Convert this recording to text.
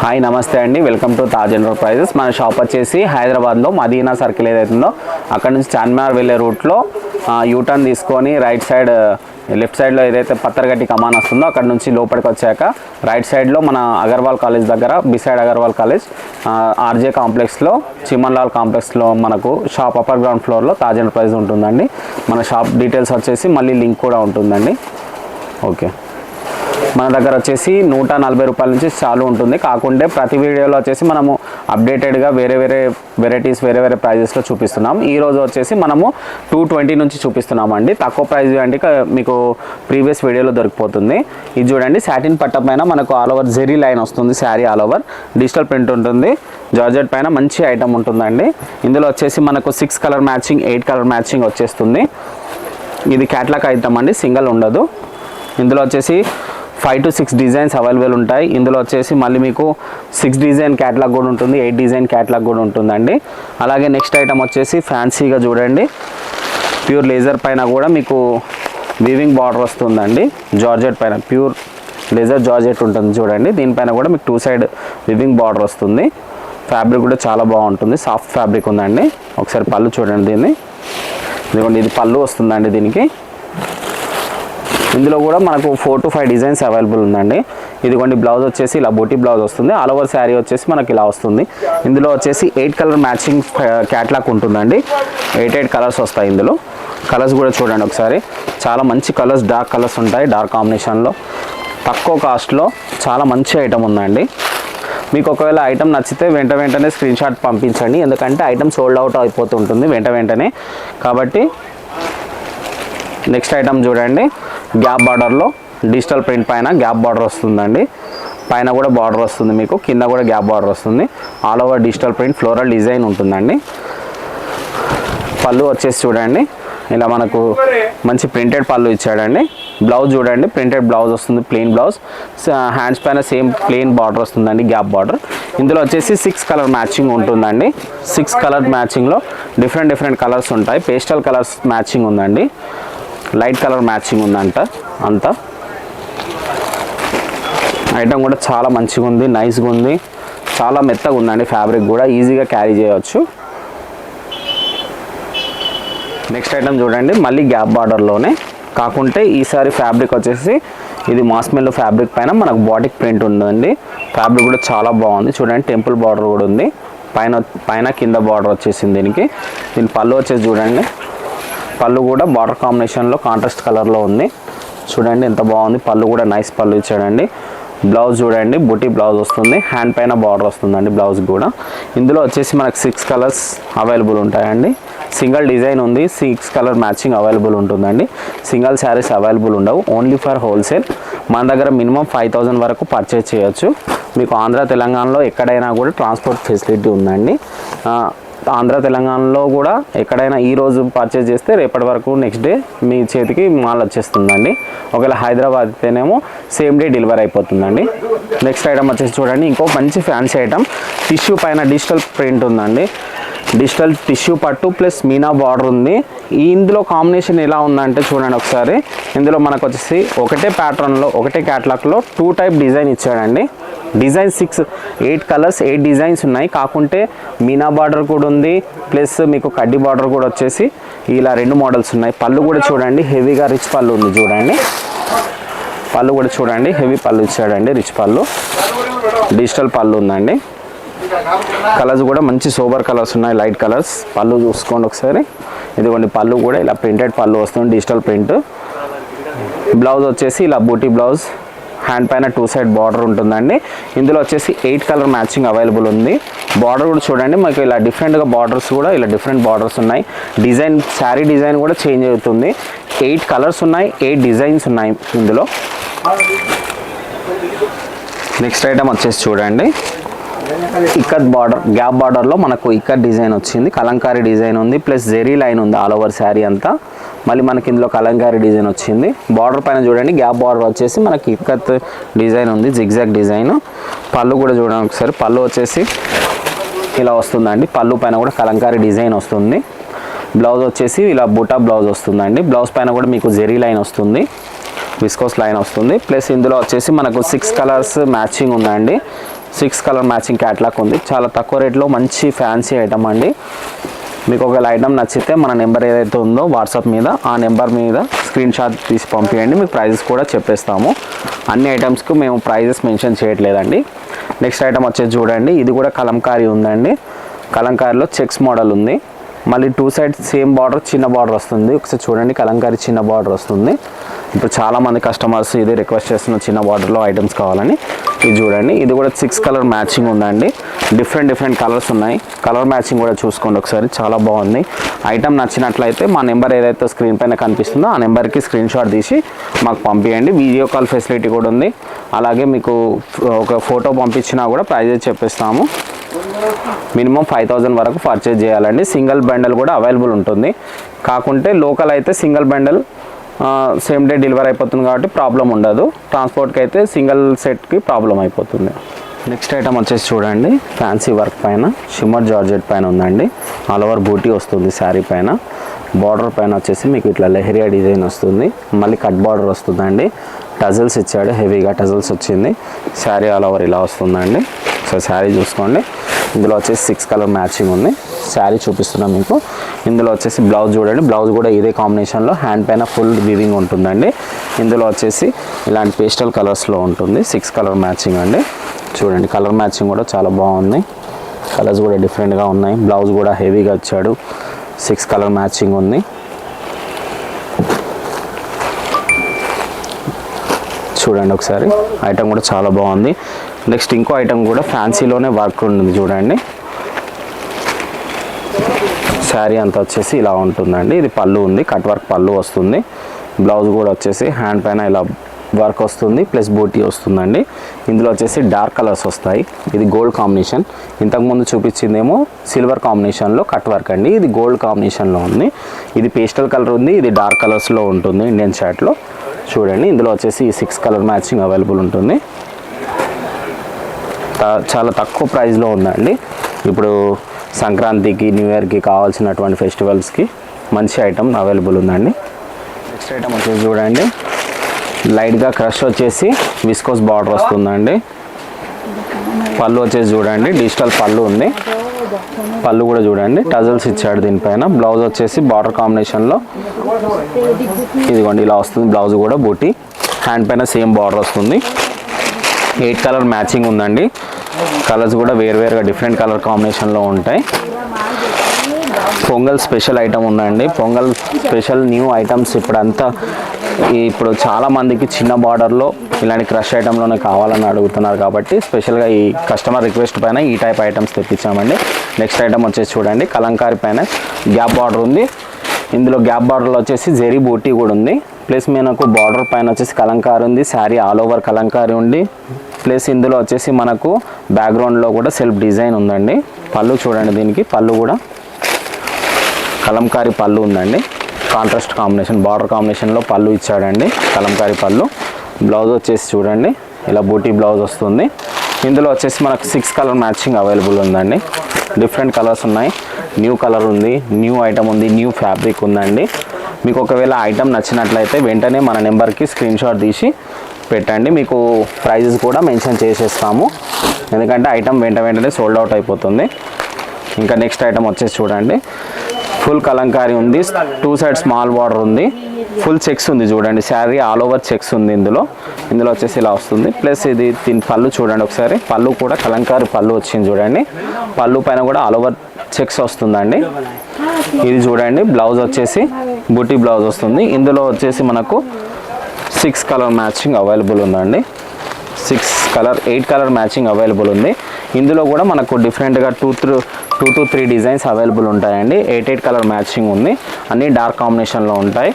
Hi నమస్తే అండి, welcome to Taj enterprises. మన షాప్ వచ్చేసి హైదరాబాద్లో మదీనా సర్కిల్ ఏదైతుందో అక్కడ నుంచి చార్మినార్ వెళ్ళే రూట్లో యూటర్న్ తీసుకొని రైట్ సైడ్ లెఫ్ట్ సైడ్లో ఏదైతే పత్తరగట్టి కమాన్ వస్తుందో అక్కడ నుంచి లోపలికి వచ్చాక రైట్ సైడ్లో మన అగర్వాల్ కాలేజ్ దగ్గర బిసైడ్ అగర్వాల్ కాలేజ్ ఆర్జే కాంప్లెక్స్లో చిమన్లాల్ కాంప్లెక్స్లో మనకు షాప్ అప్పర్ గ్రౌండ్ ఫ్లోర్లో తాజ్ ఎంటర్ప్రైజ్ ఉంటుందండి. మన షాప్ డీటెయిల్స్ వచ్చేసి మళ్ళీ లింక్ కూడా ఉంటుందండి. ఓకే, మన దగ్గర వచ్చేసి 140 రూపాయల నుంచి చాలు ఉంటుంది. కాకుంటే ప్రతి వీడియోలో వచ్చేసి మనము అప్డేటెడ్గా వేరే వెరైటీస్ వేరే ప్రైజెస్లో చూపిస్తున్నాం. ఈరోజు వచ్చేసి మనము 220 నుంచి చూపిస్తున్నామండి. తక్కువ ప్రైజ్ అంటే మీకు ప్రీవియస్ వీడియోలో దొరికిపోతుంది. ఇది చూడండి, సాటిన్ పట్ట పైన మనకు ఆల్ ఓవర్ జెరీ లైన్ వస్తుంది. Sari all over digital print ఉంటుంది. జార్జెట్ పైన మంచి ఐటమ్ ఉంటుందండి. ఇందులో వచ్చేసి మనకు 6 కలర్ మ్యాచింగ్ 8 కలర్ మ్యాచింగ్ వచ్చేస్తుంది. ఇది క్యాట్లాగ్ ఐటమ్ అండి, సింగిల్ ఉండదు. ఇందులో వచ్చేసి 5 to 6 డిజైన్స్ అవైలబుల్ ఉంటాయి. ఇందులో వచ్చేసి మళ్ళీ మీకు 6 డిజైన్ క్యాట్లాగ్ కూడా ఉంటుంది, 8 డిజైన్ క్యాట్లాగ్ కూడా ఉంటుందండి. అలాగే నెక్స్ట్ ఐటమ్ వచ్చేసి ఫ్యాన్సీగా చూడండి, ప్యూర్ లేజర్ పైన కూడా మీకు వీవింగ్ బార్డర్ వస్తుందండి. జార్జెట్ పైన ప్యూర్ లేజర్ జార్జెట్ ఉంటుంది చూడండి. దీనిపైన కూడా మీకు 2 సైడ్ వీవింగ్ బార్డర్ వస్తుంది. ఫ్యాబ్రిక్ కూడా చాలా బాగుంటుంది, సాఫ్ట్ ఫ్యాబ్రిక్ ఉందండి. ఒకసారి పళ్ళు చూడండి, దీన్ని ఇదిగోండి, ఇది పళ్ళు వస్తుందండి దీనికి. ఇందులో కూడా మనకు 4 to 5 డిజైన్స్ అవైలబుల్ ఉందండి. ఇదిగోండి, బ్లౌజ్ వచ్చేసి ఇలా బూటీ బ్లౌజ్ వస్తుంది. ఆల్ ఓవర్ శారీ వచ్చేసి మనకి ఇలా వస్తుంది. ఇందులో వచ్చేసి 8 కలర్ మ్యాచింగ్ క్యాట్లాగ్ ఉంటుందండి. 8 కలర్స్ వస్తాయి. ఇందులో కలర్స్ కూడా చూడండి ఒకసారి, చాలా మంచి కలర్స్, డార్క్ కలర్స్ ఉంటాయి. డార్క్ కాంబినేషన్లో తక్కువ కాస్ట్లో చాలా మంచి ఐటమ్ ఉందండి. మీకు ఒకవేళ ఐటమ్ నచ్చితే వెంటనే స్క్రీన్ షాట్ పంపించండి, ఎందుకంటే ఐటమ్ సోల్డ్ అవుట్ అయిపోతుంటుంది వెంటనే. కాబట్టి నెక్స్ట్ ఐటమ్ చూడండి, గ్యాప్ బార్డర్లో డిజిటల్ ప్రింట్ పైన గ్యాప్ బార్డర్ వస్తుందండి. పైన కూడా బార్డర్ వస్తుంది, మీకు కింద కూడా గ్యాప్ బార్డర్ వస్తుంది. All over digital print floral design ఉంటుందండి. పళ్ళు వచ్చేసి చూడండి, ఇలా మనకు మంచి ప్రింటెడ్ పళ్ళు ఇచ్చాడండి. బ్లౌజ్ చూడండి, ప్రింటెడ్ బ్లౌజ్ వస్తుంది, ప్లెయిన్ బ్లౌజ్. హ్యాండ్స్ పైన సేమ్ ప్లెయిన్ బార్డర్ వస్తుందండి, గ్యాప్ బార్డర్. ఇందులో వచ్చేసి 6 కలర్ మ్యాచింగ్ ఉంటుందండి. 6 కలర్ మ్యాచింగ్లో డిఫరెంట్ కలర్స్ ఉంటాయి. పేస్టల్ కలర్స్ మ్యాచింగ్ ఉందండి, లైట్ కలర్ మ్యాచింగ్ ఉందంట. అంతా ఐటమ్ కూడా చాలా మంచిగా ఉంది, నైస్గా ఉంది, చాలా మెత్తగా ఉందండి. ఫ్యాబ్రిక్ కూడా ఈజీగా క్యారీ చేయవచ్చు. నెక్స్ట్ ఐటమ్ చూడండి, మళ్ళీ గ్యాప్ బార్డర్లోనే కాకుంటే ఈసారి ఫ్యాబ్రిక్ వచ్చేసి ఇది మాస్మెల్లో ఫ్యాబ్రిక్ పైన మనకు బాటిక్ ప్రింట్ ఉందండి. ఫ్యాబ్రిక్ కూడా చాలా బాగుంది చూడండి. టెంపుల్ బార్డర్ కూడా ఉంది, పైన కింద బార్డర్ వచ్చేసింది దీనికి. దీని పళ్ళు వచ్చేసి చూడండి, పళ్ళు కూడా బార్డర్ కాంబినేషన్లో కాంట్రాస్ట్ కలర్లో ఉంది చూడండి, ఎంత బాగుంది. పళ్ళు కూడా నైస్ పళ్ళు ఇచ్చాడండి. బ్లౌజ్ చూడండి, బుటీ బ్లౌజ్ వస్తుంది. హ్యాండ్ పైన బార్డర్ వస్తుందండి బ్లౌజ్ కూడా. ఇందులో వచ్చేసి మనకు 6 కలర్స్ అవైలబుల్ ఉంటాయండి. సింగిల్ డిజైన్ ఉంది, 6 కలర్ మ్యాచింగ్ అవైలబుల్ ఉంటుందండి. సింగిల్ శారీస్ అవైలబుల్ ఉండవు, ఓన్లీ ఫర్ హోల్సేల్. మన దగ్గర మినిమం 5000 వరకు పర్చేజ్ చేయొచ్చు. మీకు ఆంధ్ర తెలంగాణలో ఎక్కడైనా కూడా ట్రాన్స్పోర్ట్ ఫెసిలిటీ ఉందండి. ఆంధ్ర తెలంగాణలో కూడా ఎక్కడైనా ఈరోజు పర్చేజ్ చేస్తే రేపటి వరకు నెక్స్ట్ డే మీ చేతికి మాల్ వచ్చేస్తుందండి. ఒకవేళ హైదరాబాద్ అయితేనేమో సేమ్ డే డెలివరీ అయిపోతుందండి. నెక్స్ట్ ఐటమ్ వచ్చేసి చూడండి, ఇంకో మంచి ఫ్యాన్సీ ఐటమ్, టిష్యూ పైన డిజిటల్ ప్రింట్ ఉందండి. డిజిటల్ టిష్యూ పట్టు ప్లస్ మీనా బార్డర్ ఉంది. ఇందులో కాంబినేషన్ ఎలా ఉందంటే చూడండి ఒకసారి. ఇందులో మనకు వచ్చేసి ఒకటే ప్యాటర్న్లో ఒకటే క్యాట్లాగ్లో 2 టైప్ డిజైన్ ఇచ్చాడండి. డిజైన్ 8 కలర్స్ 8 డిజైన్స్ ఉన్నాయి. కాకుంటే మీనా బార్డర్ కూడా ఉంది, ప్లస్ మీకు కడ్డీ బార్డర్ కూడా వచ్చేసి ఇలా 2 మోడల్స్ ఉన్నాయి. పళ్ళు కూడా చూడండి, హెవీగా రిచ్ పళ్ళు ఉంది చూడండి. పళ్ళు కూడా చూడండి, హెవీ పళ్ళు ఇచ్చాడండి, రిచ్ పళ్ళు, డిజిటల్ పళ్ళు ఉందండి. కలర్స్ కూడా మంచి సోబర్ కలర్స్ ఉన్నాయి, లైట్ కలర్స్. పళ్ళు చూసుకోండి ఒకసారి, ఇదిగోండి పళ్ళు కూడా ఇలా ప్రింటెడ్ పళ్ళు వస్తుంది, డిజిటల్ ప్రింట్. బ్లౌజ్ వచ్చేసి ఇలా బూటీ బ్లౌజ్, హ్యాండ్ పైన 2 సైడ్ బార్డర్ ఉంటుందండి. ఇందులో వచ్చేసి 8 కలర్ మ్యాచింగ్ అవైలబుల్ ఉంది. బార్డర్ కూడా చూడండి, మనకి ఇలా డిఫరెంట్గా బార్డర్స్ కూడా ఇలా డిఫరెంట్ బార్డర్స్ ఉన్నాయి. డిజైన్ శారీ డిజైన్ కూడా చేంజ్ అవుతుంది. 8 కలర్స్ ఉన్నాయి, 8 డిజైన్స్ ఉన్నాయి ఇందులో. నెక్స్ట్ ఐటమ్ వచ్చేసి చూడండి, ఇక్కత్ బార్డర్, గ్యాప్ బార్డర్లో మనకు ఇక్కత్ డిజైన్ వచ్చింది. కలంకారీ డిజైన్ ఉంది, ప్లస్ జెరీ లైన్ ఉంది ఆల్ ఓవర్ శారీ అంతా. మళ్ళీ మనకి ఇందులో కలంకారీ డిజైన్ వచ్చింది. బార్డర్ పైన చూడండి, గ్యాప్ బార్డర్ వచ్చేసి మనకి ఇక్కత్ డిజైన్ ఉంది, జిగ్జాగ్ డిజైన్. పళ్ళు కూడా చూడండి ఒకసారి, పళ్ళు వచ్చేసి ఇలా వస్తుందండి. పళ్ళు పైన కూడా కలంకారీ డిజైన్ వస్తుంది. బ్లౌజ్ వచ్చేసి ఇలా బూటా బ్లౌజ్ వస్తుందండి. బ్లౌజ్ పైన కూడా మీకు జెరీ లైన్ వస్తుంది, విస్కోస్ లైన్ వస్తుంది. ప్లస్ ఇందులో వచ్చేసి మనకు 6 కలర్స్ మ్యాచింగ్ ఉందండి. 6 కలర్ మ్యాచింగ్ క్యాట్లాగ్ ఉంది. చాలా తక్కువ రేట్లో మంచి ఫ్యాన్సీ ఐటమ్ అండి. మీకు ఒకవేళ ఐటమ్ నచ్చితే మన నెంబర్ ఏదైతే ఉందో వాట్సాప్ మీద, ఆ నెంబర్ మీద స్క్రీన్ షాట్ తీసి పంపించండి. మీకు ప్రైజెస్ కూడా చెప్పేస్తాము. అన్ని ఐటమ్స్కు మేము ప్రైజెస్ మెన్షన్ చేయట్లేదండి. నెక్స్ట్ ఐటమ్ వచ్చేసి చూడండి, ఇది కూడా కలంకారీ ఉందండి. కలంకారీలో చెక్స్ మోడల్ ఉంది. మళ్ళీ 2 సైడ్స్ సేమ్ బార్డర్, చిన్న బార్డర్ వస్తుంది. ఒకసారి చూడండి, కలంకారీ చిన్న బార్డర్ వస్తుంది. ఇప్పుడు చాలామంది కస్టమర్స్ ఇది రిక్వెస్ట్ చేస్తున్న చిన్న బార్డర్లో ఐటమ్స్ కావాలని. ఇది చూడండి, ఇది కూడా 6 కలర్ మ్యాచింగ్ ఉందండి. డిఫరెంట్ కలర్స్ ఉన్నాయి. కలర్ మ్యాచింగ్ కూడా చూసుకోండి ఒకసారి, చాలా బాగుంది. ఐటమ్ నచ్చినట్లయితే మా నెంబర్ ఏదైతే స్క్రీన్ పైన కనిపిస్తుందో ఆ నెంబర్కి స్క్రీన్ షాట్ తీసి మాకు పంపించండి. వీడియో కాల్ ఫెసిలిటీ కూడా ఉంది. అలాగే మీకు ఒక ఫోటో పంపించినా కూడా ప్రైజెస్ చెప్పిస్తాము. మినిమం 5000 వరకు పర్చేజ్ చేయాలండి. సింగిల్ బండల్ కూడా అవైలబుల్ ఉంటుంది. కాకుంటే లోకల్ అయితే single bundle same day delivery అయిపోతుంది కాబట్టి ప్రాబ్లం ఉండదు. ట్రాన్స్పోర్ట్కి అయితే సింగిల్ సెట్కి ప్రాబ్లం అయిపోతుంది. నెక్స్ట్ ఐటమ్ వచ్చేసి చూడండి, ఫ్యాన్సీ వర్క్ పైన షిమ్మర్ జార్జెట్ పైన ఉందండి. ఆల్ ఓవర్ బూటీ వస్తుంది శారీ పైన. బార్డర్ పైన వచ్చేసి మీకు ఇట్లా లెహరియా డిజైన్ వస్తుంది. మళ్ళీ కట్ బార్డర్ వస్తుందండి. టజల్స్ ఇచ్చాడు, హెవీగా టజల్స్ వచ్చింది. శారీ ఆల్ ఓవర్ ఇలా వస్తుందండి. సో శారీ చూసుకోండి. ఇందులో వచ్చేసి 6 కలర్ మ్యాచింగ్ ఉంది. శారీ చూపిస్తున్నాం మీకు. ఇందులో వచ్చేసి బ్లౌజ్ చూడండి, బ్లౌజ్ కూడా ఇదే కాంబినేషన్లో హ్యాండ్ పైన ఫుల్ వీవింగ్ ఉంటుందండి. ఇందులో వచ్చేసి ఇలాంటి పేస్టల్ కలర్స్లో ఉంటుంది. 6 కలర్ మ్యాచింగ్ అండి. చూడండి, కలర్ మ్యాచింగ్ కూడా చాలా బాగుంది. కలర్స్ కూడా డిఫరెంట్గా ఉన్నాయి. బ్లౌజ్ కూడా హెవీగా వచ్చాడు. 6 కలర్ మ్యాచింగ్ ఉంది. చూడండి ఒకసారి, ఐటమ్ కూడా చాలా బాగుంది. నెక్స్ట్ ఇంకో ఐటమ్ కూడా ఫ్యాన్సీలోనే వర్క్ ఉంటుంది చూడండి. శారీ అంతా వచ్చేసి ఇలా ఉంటుందండి. ఇది పళ్ళు ఉంది, కట్ వర్క్ పళ్ళు వస్తుంది. బ్లౌజ్ కూడా వచ్చేసి హ్యాండ్ పైన ఇలా వర్క్ వస్తుంది, ప్లస్ బూటీ వస్తుందండి. ఇందులో వచ్చేసి డార్క్ కలర్స్ వస్తాయి. ఇది గోల్డ్ కాంబినేషన్. ఇంతకుముందు చూపించిందేమో సిల్వర్ కాంబినేషన్లో కట్ వర్క్ అండి. ఇది గోల్డ్ కాంబినేషన్లో ఉంది. ఇది పేస్టల్ కలర్ ఉంది, ఇది డార్క్ కలర్స్లో ఉంటుంది ఇండియన్ షర్ట్లో. చూడండి, ఇందులో వచ్చేసి 6 కలర్ మ్యాచింగ్ అవైలబుల్ ఉంటుంది. చాలా తక్కువ ప్రైస్లో ఉందండి. ఇప్పుడు సంక్రాంతికి, న్యూ ఇయర్కి కావాల్సినటువంటి ఫెస్టివల్స్కి మంచి ఐటమ్ అవైలబుల్ ఉందండి. నెక్స్ట్ ఐటమ్ వచ్చేసి చూడండి, లైట్గా క్రష్ వచ్చేసి విస్కోస్ బార్డర్ వస్తుందండి. పళ్ళు వచ్చేసి చూడండి, డిజిటల్ పళ్ళు ఉంది. పళ్ళు కూడా చూడండి, టజల్స్ ఇచ్చాడు దీనిపైన. బ్లౌజ్ వచ్చేసి బార్డర్ కాంబినేషన్లో ఇదిగోండి ఇలా వస్తుంది. బ్లౌజ్ కూడా బూటీ, హ్యాండ్ పైన సేమ్ బార్డర్ వస్తుంది. 8 కలర్ మ్యాచింగ్ ఉందండి. కలర్స్ కూడా వేరువేరుగా డిఫరెంట్ కలర్ కాంబినేషన్లో ఉంటాయి. పొంగల్ స్పెషల్ ఐటమ్ ఉందండి. పొంగల్ స్పెషల్ న్యూ ఐటమ్స్ ఇప్పుడు చాలామందికి చిన్న బార్డర్లో ఇలాంటి క్రష్ ఐటెంలోనే కావాలని అడుగుతున్నారు కాబట్టి స్పెషల్గా ఈ కస్టమర్ రిక్వెస్ట్ పైన ఈ టైప్ ఐటమ్స్ తెప్పించామండి. నెక్స్ట్ ఐటమ్ వచ్చేసి చూడండి, కలంకారీ పైన గ్యాప్ బార్డర్ ఉంది. ఇందులో గ్యాప్ బార్డర్లో వచ్చేసి జెరీ బూటీ కూడా ఉంది. ప్లస్ మనకు బార్డర్ పైన వచ్చేసి కలంకారీ ఉంది. శారీ ఆల్ ఓవర్ కలంకారీ ఉంది. ప్లస్ ఇందులో వచ్చేసి మనకు బ్యాక్గ్రౌండ్లో కూడా సెల్ఫ్ డిజైన్ ఉందండి. పళ్ళు చూడండి, దీనికి పళ్ళు కూడా కలంకారీ పళ్ళు ఉందండి. కాంట్రాస్ట్ కాంబినేషన్, బార్డర్ కాంబినేషన్లో పళ్ళు ఇచ్చాడండి, కలంకారీ పళ్ళు. బ్లౌజ్ వచ్చేసి చూడండి ఇలా బూటీ బ్లౌజ్ వస్తుంది. ఇందులో వచ్చేసి మనకు 6 కలర్ మ్యాచింగ్ అవైలబుల్ ఉందండి. డిఫరెంట్ కలర్స్ ఉన్నాయి. న్యూ కలర్ ఉంది, న్యూ ఐటమ్ ఉంది, న్యూ ఫ్యాబ్రిక్ ఉందండి. మీకు ఒకవేళ ఐటమ్ నచ్చినట్లయితే వెంటనే మన నెంబర్కి స్క్రీన్ షాట్ తీసి పెట్టండి. మీకు ప్రైజెస్ కూడా మెన్షన్ చేసేస్తాము, ఎందుకంటే ఐటమ్ వెంటనే సోల్డ్ అవుట్ అయిపోతుంది. ఇంకా నెక్స్ట్ ఐటమ్ వచ్చేసి చూడండి, ఫుల్ కలంకారీ ఉంది. 2 సైడ్ స్మాల్ బార్డర్ ఉంది. ఫుల్ చెక్స్ ఉంది చూడండి. శారీ ఆల్ ఓవర్ చెక్స్ ఉంది. ఇందులో వచ్చేసి ఇలా వస్తుంది. ప్లస్ ఇది దీని పళ్ళు చూడండి ఒకసారి. పళ్ళు కూడా కలంకారీ పళ్ళు వచ్చింది చూడండి. పళ్ళు పైన కూడా ఆల్ ఓవర్ చెక్స్ వస్తుందండి. ఇది చూడండి, బ్లౌజ్ వచ్చేసి బూటీ బ్లౌజ్ వస్తుంది. ఇందులో వచ్చేసి మనకు 6 కలర్ మ్యాచింగ్ అవైలబుల్ ఉందండి. 8 కలర్ మ్యాచింగ్ అవైలబుల్ ఉంది. ఇందులో కూడా మనకు డిఫరెంట్గా 2 to 3 డిజైన్స్ అవైలబుల్ ఉంటాయండి. 8 కలర్ మ్యాచింగ్ ఉంది. అన్నీ డార్క్ కాంబినేషన్లో ఉంటాయి.